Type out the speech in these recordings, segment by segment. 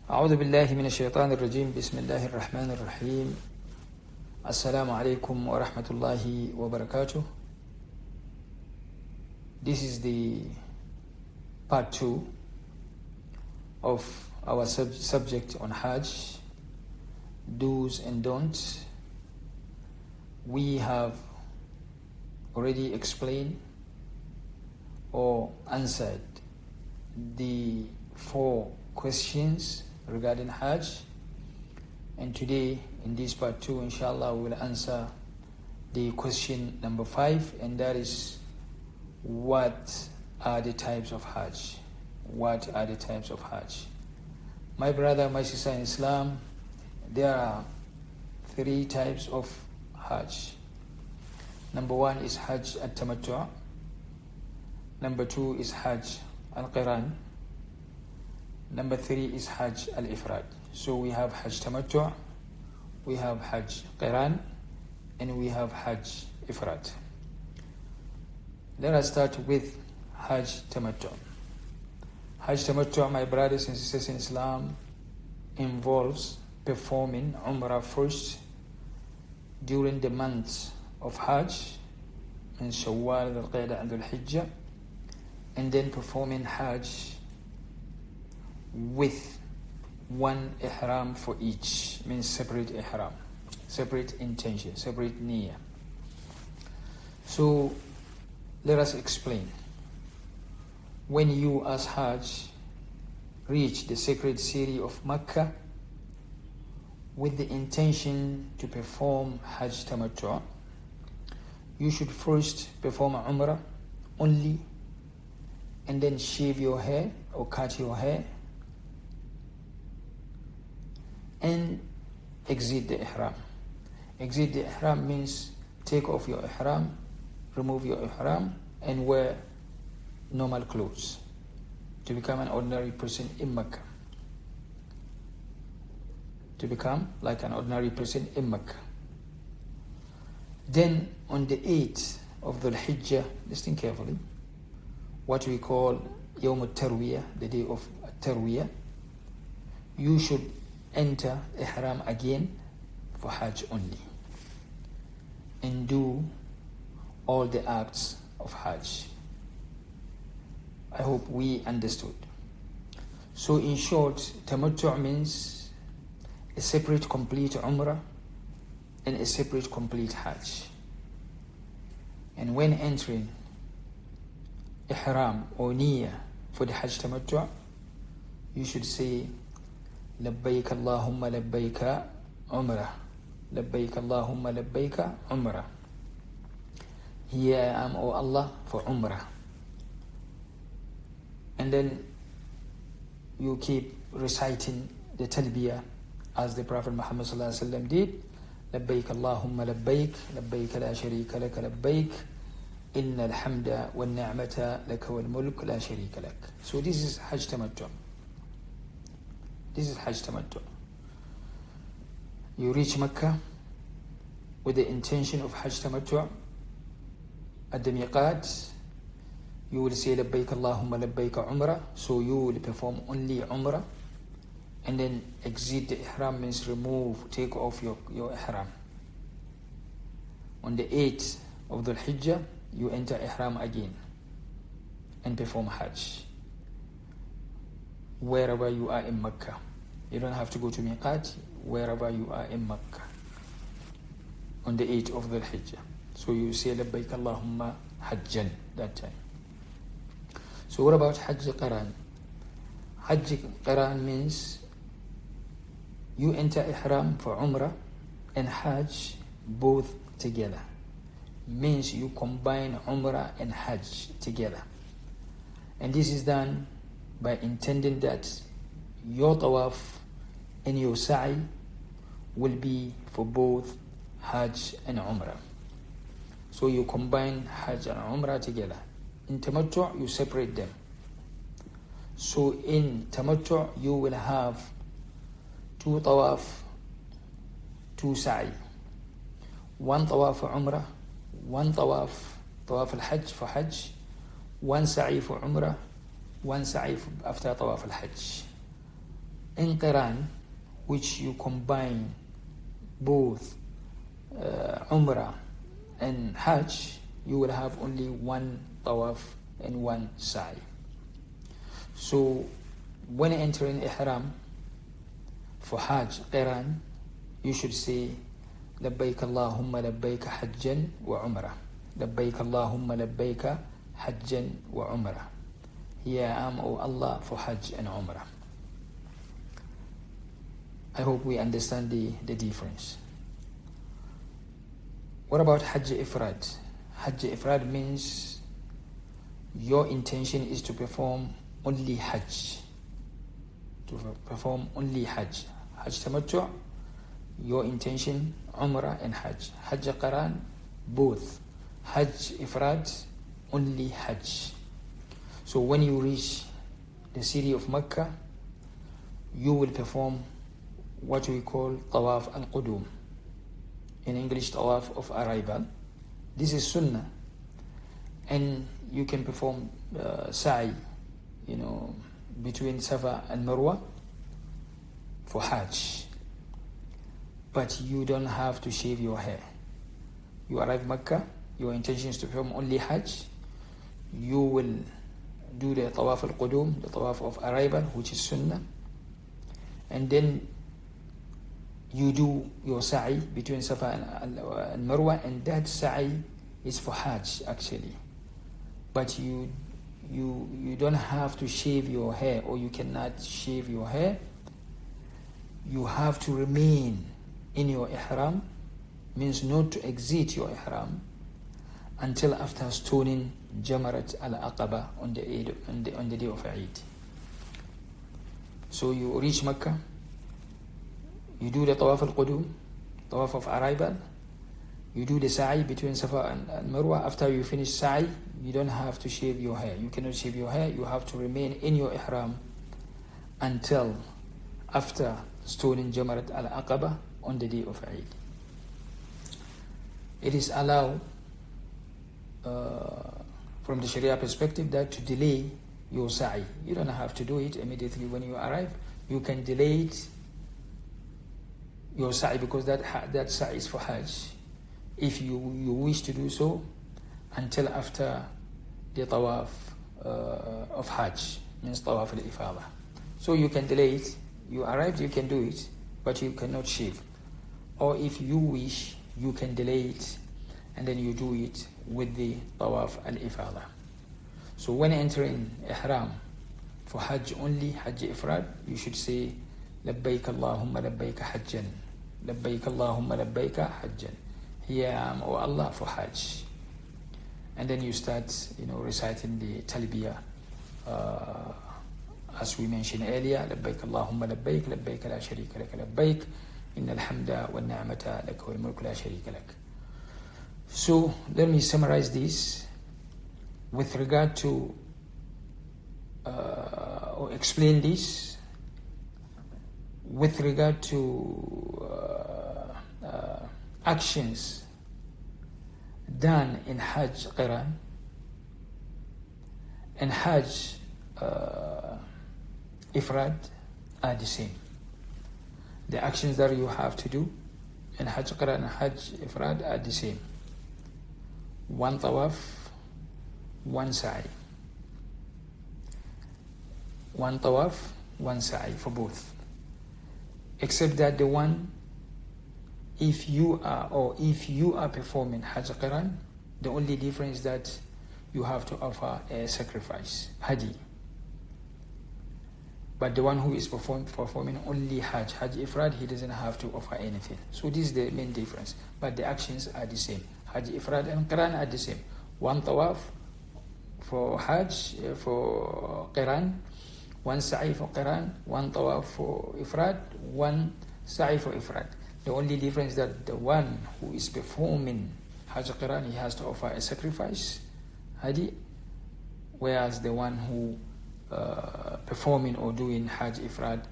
أعوذ بالله من الشيطان الرجيم بسم الله الرحمن الرحيم السلام عليكم ورحمة الله وبركاته. This is the part 2 of our subject on Hajj, do's and don'ts. We have already explained or answered the 4 questions regarding Hajj, and today in this part 2 inshallah we will answer the question number 5, and that is, what are the types of Hajj? What are the types of Hajj? My brother, my sister in Islam, there are 3 types of Hajj. Number 1 is Hajj at-Tamattu'. Number 2 is Hajj al-Qiran. Number 3 is Hajj al-Ifrad. So we have Hajj Tamattu', we have Hajj Qiran, and we have Hajj Ifrad. Let us start with Hajj Tamattu'. Hajj Tamattu', my brothers and sisters in Islam, involves performing Umrah first during the months of Hajj, in Shawwal, Dhul-Qa'dah, and Dhul-Hijjah, and then performing Hajj with 1 ihram for each, means separate ihram, separate intention, separate niyyah. So let us explain. When you as Hajj reach the sacred city of Mecca with the intention to perform Hajj Tamattu', you should first perform Umrah only, and then shave your hair or cut your hair and exit the ihram. Exit the ihram means take off your ihram, remove your ihram, and wear normal clothes to become an ordinary person in Mecca. To become like an ordinary person in Mecca. Then on the 8th of Dhul Hijjah, listen carefully, what we call Yawm al-Tarwiyah, the day of Tarwiyah, you should enter ihram again for Hajj only and do all the acts of Hajj. I hope we understood. So in short, Tamattu' means a separate complete Umrah and a separate complete Hajj. And when entering ihram or niyyah for the Hajj Tamattu', you should say لبيك اللهم لبيك عمرة لبيك اللهم لبيك عمرة. Here I am, O Allah, for Umrah. And then you keep reciting the talbiyah as the Prophet Muhammad ﷺ did. لبيك اللهم لبيك لبيك لا شريك لك لبيك إن الحمد والنعمة لك والملك لا شريك لك. So this is Hajj Tamattu'. This is Hajj Tamattu'. You reach Mecca with the intention of Hajj Tamattu'. At the miqat, you will say Labbaik Allahumma Labbaik Umrah. So you will perform only Umrah, and then exit the ihram means remove, take off your ihram. On the 8th of Dhul Hijjah, you enter ihram again and perform Hajj wherever you are in Mecca. You don't have to go to miqat, wherever you are in Mecca on the 8th of Dhul Hijjah. So you say Labbaik Allahumma Hajjan that time. So what about Hajj Qiran? Hajj Qiran means you enter ihram for Umrah and Hajj both together. Means you combine Umrah and Hajj together. And this is done by intending that your tawaf and your sa'i will be for both Hajj and Umrah. So you combine Hajj and Umrah together. In Tamattu' you separate them. So in Tamattu' you will have 2 tawaf, 2 sa'i, 1 tawaf for Umrah, 1 tawaf al-Hajj for Hajj, 1 sa'i for Umrah, 1 sa'i after tawaf al-Hajj. In Qiran, which you combine both Umrah and Hajj, you will have only one tawaf and one sa'i. So when entering Ihram for Hajj Qiran, you should say لبيك اللهم لبيك حجا وعمرة. لبيك اللهم لبيك حجا وعمرة. Here I am, O Allah, for Hajj and Umrah. I hope we understand the difference. What about Hajj Ifrad? Hajj Ifrad means your intention is to perform only Hajj. To perform only Hajj. Hajj Tamattu', your intention, Umrah and Hajj. Hajj Qiran, both. Hajj Ifrad, only Hajj. So when you reach the city of Mecca, you will perform what we call Tawaf al-Qudum. In English, Tawaf of arrival. This is Sunnah. And you can perform Sa'i, between Safa and Marwa for Hajj. But you don't have to shave your hair. You arrive Mecca, your intention is to perform only Hajj. You will do the Tawaf al-Qudum, the Tawaf of arrival, which is Sunnah. And then you do your Sa'i between Safa and Marwa, and that Sa'i is for Hajj actually. But you don't have to shave your hair, or you cannot shave your hair. You have to remain in your Ihram, means not to exit your Ihram until after stoning Jamarat al-Aqaba on the day of Eid. So you reach Mecca, you do the Tawaf al-Qudum, Tawaf of arrival, you do the Sa'i between Safa and Marwa. After you finish Sa'i, you don't have to shave your hair. You cannot shave your hair. You have to remain in your Ihram until after stoning Jamarat al-Aqaba on the day of Eid. It is allowed from the Sharia perspective that to delay your Sa'i. You don't have to do it immediately when you arrive. You can delay it, your Sa'i, because that Sa'i is for Hajj. If you wish to do so, until after the Tawaf of Hajj, means Tawaf al-Ifada. So you can delay it. You arrived, you can do it, but you cannot shave. Or if you wish, you can delay it, and then you do it with the Tawaf al-Ifada. So when entering Ihram for Hajj only, Hajj Ifrad, you should say لبيك اللهم لبيك حجا. لبيك اللهم لبيك حجا. Here I am, O Allah, for Hajj. And then you start, reciting the Talbiyah, as we mentioned earlier. لبيك اللهم لبيك لبيك لا شريك لك لبيك إن الحمد والنعمة لك والملك لا شريك لك. So let me summarize this with regard to, or explain this with regard to actions done in Hajj Qiran and Hajj Ifrad are the same. The actions that you have to do in Hajj Qiran and Hajj Ifrad are the same. One Tawaf, one Sa'i. One Tawaf, one Sa'i for both. Except that the one, if you are performing Hajj Qiran, the only difference is that you have to offer a sacrifice, Hadi. But the one who is performing only Hajj Ifrad, he doesn't have to offer anything. So this is the main difference. But the actions are the same. Hajj Ifrad and Qiran are the same. One Tawaf for Hajj, for Qiran, one Sa'i for Qiran, one Tawaf for Ifrad, one Sa'i for Ifrad. The only difference is that the one who is performing Hajj Qiran, he has to offer a sacrifice, Hadi, whereas the one who performing or doing Hajj Ifrad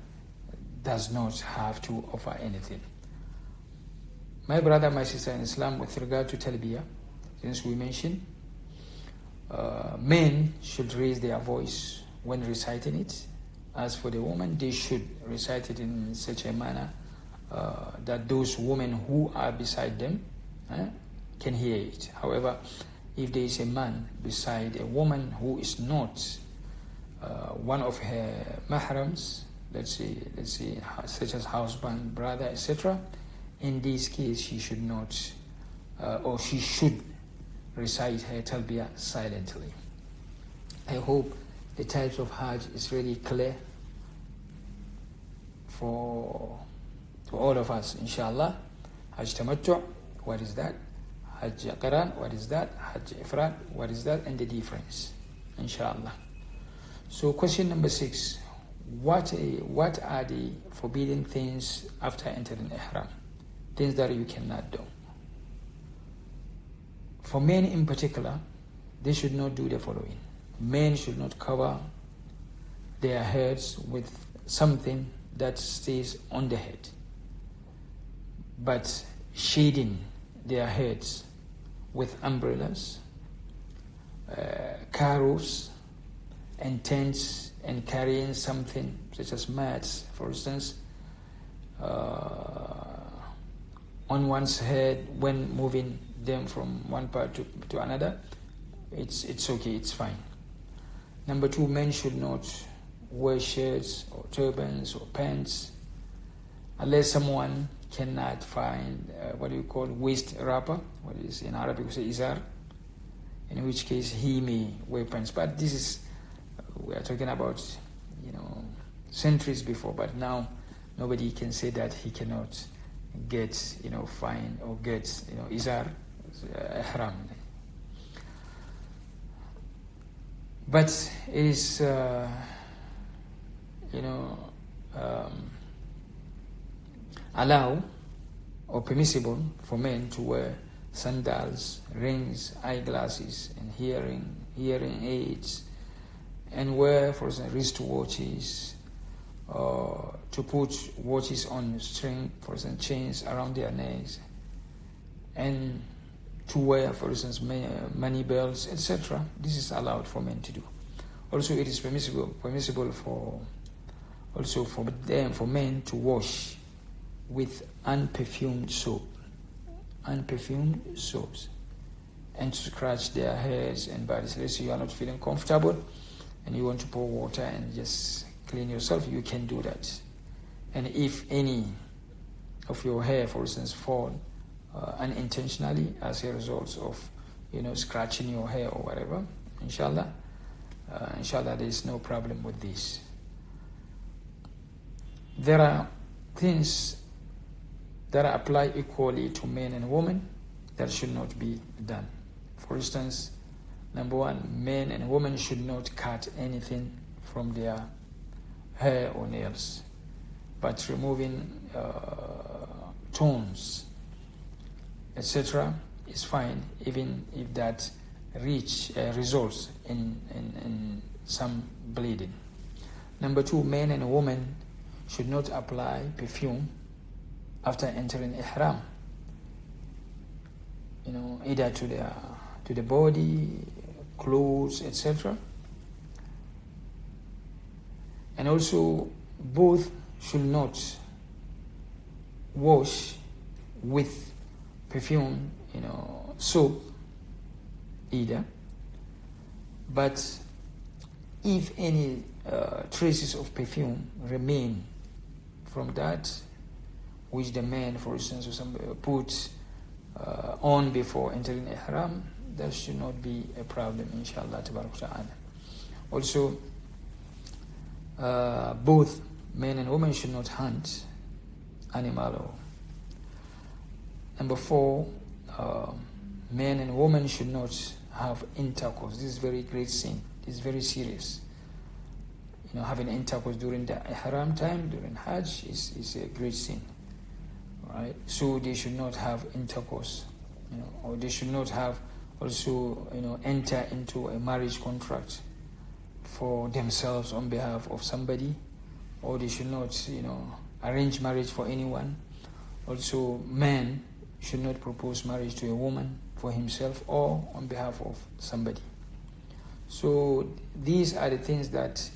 does not have to offer anything. My brother, my sister in Islam, with regard to Talbiyah, since we mentioned, men should raise their voice when reciting it, As for the woman, they should recite it in such a manner that those women who are beside them can hear it. However, if there is a man beside a woman who is not one of her mahrams, let's say, such as husband, brother, etc., in this case, she should not, or she should recite her talbiyah silently. I hope the types of Hajj is really clear for all of us, inshallah. Hajj Tamattu, what is that? Hajj Qiran, what is that? Hajj Ifrad, what is that? And the difference, inshallah. So question number 6, what are the forbidden things after entering Ihram? Things that you cannot do. For men in particular, they should not do the following. Men should not cover their heads with something that stays on the head, but shading their heads with umbrellas, car roofs, and tents, and carrying something such as mats, for instance, on one's head when moving them from one part to another. It's okay, it's fine. Number 2, men should not wear shirts or turbans or pants unless someone cannot find waist wrapper, what is in Arabic we say izar, in which case he may wear pants. But this is, we are talking about, centuries before, but now nobody can say that he cannot get, find or get, izar, ihram. But it is, allow or permissible for men to wear sandals, rings, eyeglasses, and hearing aids, and wear, for example, wristwatches, to put watches on string, for example, chains around their necks, and to wear, for instance, money belts, etc. This is allowed for men to do. Also, it is permissible for men to wash with unperfumed soaps, and to scratch their hairs and bodies. Let's say you are not feeling comfortable and you want to pour water and just clean yourself, you can do that. And if any of your hair, for instance, fall unintentionally as a result of scratching your hair or whatever, inshallah there is no problem with this. There are things that apply equally to men and women that should not be done. For instance, number 1, men and women should not cut anything from their hair or nails, but removing tones, etc. is fine, even if that results in some bleeding. Number 2, men and women should not apply perfume after entering ihram, either to the body, clothes, etc. And also, both should not wash with perfume, soap either. But if any traces of perfume remain from that which the man, for instance, or somebody put on before entering ihram, that should not be a problem, inshallah ta'ala. Also, both men and women should not hunt animal. Number 4, men and women should not have intercourse. This is very great sin. This is very serious. Having intercourse during the ihram time, during Hajj, is a great sin. Right? So they should not have intercourse, or they should not have also, enter into a marriage contract for themselves on behalf of somebody, or they should not, arrange marriage for anyone. Also, man should not propose marriage to a woman for himself or on behalf of somebody. So these are the things that,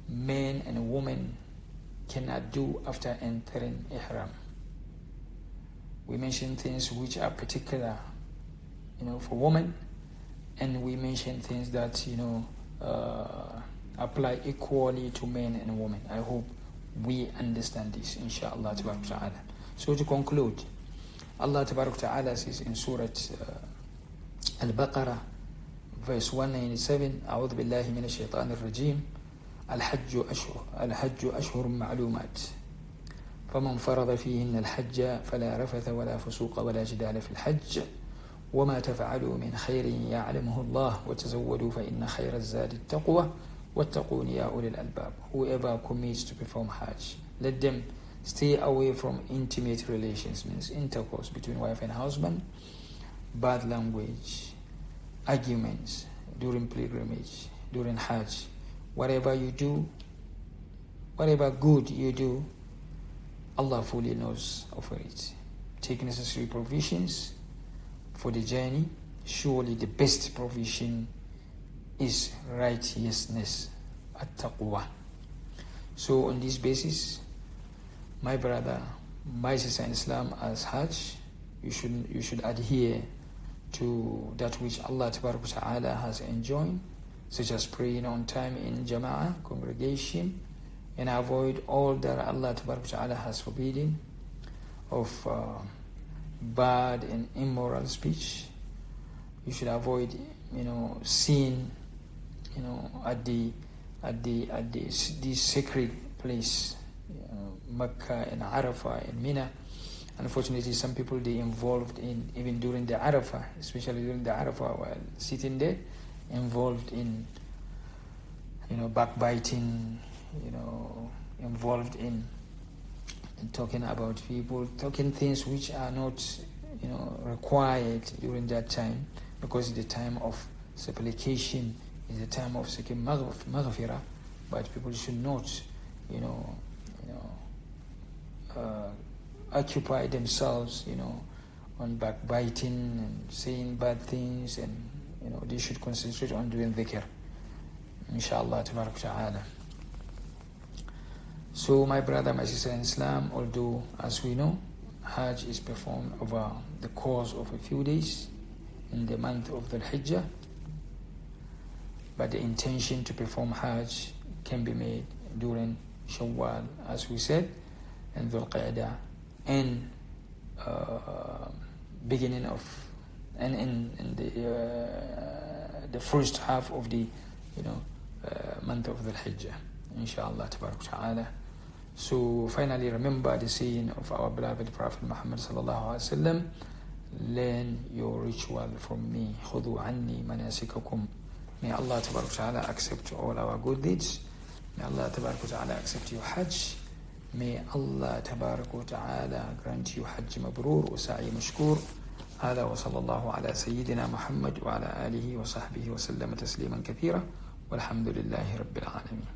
men and women cannot do after entering ihram. We mention things which are particular, for women, and we mention things that apply equally to men and women. I hope we understand this, inshallah ta'ala. So to conclude, Allah ta'ala says in Surah Al-Baqarah, verse 197, أعوذ بالله من الشيطان الرجيم الحج أشهر معلومات فمن فرض فيهن الحج فلا رفث ولا فسوق ولا جدال في الحج وما تفعلوا من خير يعلمه الله وتزودوا فإن خير الزاد التقوى واتقون يا أولي الألباب. Whoever commits to perform Hajj, let them stay away from intimate relations, means intercourse between wife and husband, bad language, arguments during pilgrimage, during Hajj. Whatever you do, whatever good you do, Allah fully knows of it. Take necessary provisions for the journey. Surely the best provision is righteousness, at-taqwa. So on this basis, my brother, my sister in Islam, as Hajj, you should adhere to that which Allah Ta'ala has enjoined, such as praying on time in Jama'ah, congregation, and avoid all that Allah Ta'ala has forbidden of bad and immoral speech. You should avoid, sin, at this sacred place, Mecca and Arafah and Mina. Unfortunately, some people, they involved in, even during the Arafah, especially during the Arafah, while sitting there, involved in, backbiting, involved in talking about people, talking things which are not, required during that time, because it's the time of supplication, it's the time of seeking maghfirah, but people should not, occupy themselves, on backbiting and saying bad things, and they should concentrate on doing dhikr, inshallah ta'ala. So my brother, my sister in Islam, although as we know, Hajj is performed over the course of a few days in the month of the Hajj, but the intention to perform Hajj can be made during Shawwal, as we said, and Dhul Qa'dah, and beginning of, and in the first half of the month of the Hajj, inshallah ta'ala. So finally, remember the saying of our beloved Prophet Muhammad sallallahu alaihi wasallam: learn your ritual from me. خذوا عني مناسككم. May Allah ta'ala accept all our good deeds. May Allah ta'ala accept your Hajj. May Allah ta'ala grant you Hajj mabrur wa sa'i mashkur. هذا وصلى الله على سيدنا محمد وعلى آله وصحبه وسلم تسليما كثيرا والحمد لله رب العالمين.